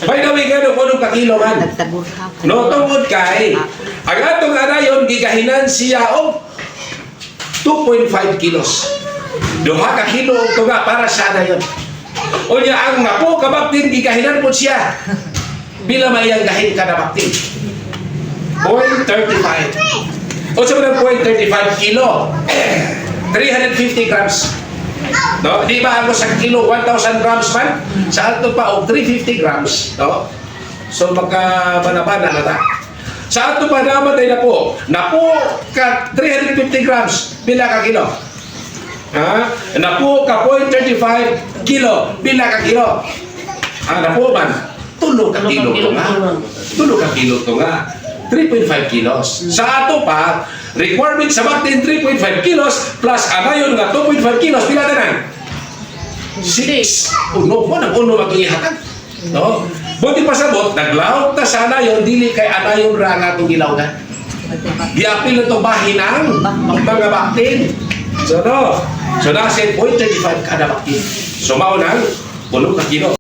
By the way, gano'n ko nung kakilo man. No, tungod kay, ang atong anayon, gigahinan siya o 2.5 kilos. Duha ka kilo ang tunga para sa anayon. O niya, ang napo kabaktin, gigahinan po siya. Bila may ang gahin ka na baktin? 0.35. O sa mga 0.35 kilo, 350 grams. No? Di ba ako sa kilo, 1,000 grams man? Sa ato pa, o 350 grams. No? So, magkabanabana na ta. Sa ato pa naman tayo na po ka 350 grams, bila ka kilo? Ha? Na po ka 0.35 kilo, bila ka kilo? Na po man, tulog ka kilo to nga. Tulog ka kilo to nga. 3.5 kilos. Sa ato pa, requirement sa baktin 3.5 kilos plus anayon nga 2.5 kilos, pila tanan? 6. Uno po, nag-uno mag-ihatag. No? Buti pasabot, naglawag ta sa anayon, dili kay anayon ra nga itong gilawgan. Diapil na ito bahinang mga baktin. So, no? So, nasa 0.35 kada baktin. So, maunang, 8 ka kilo.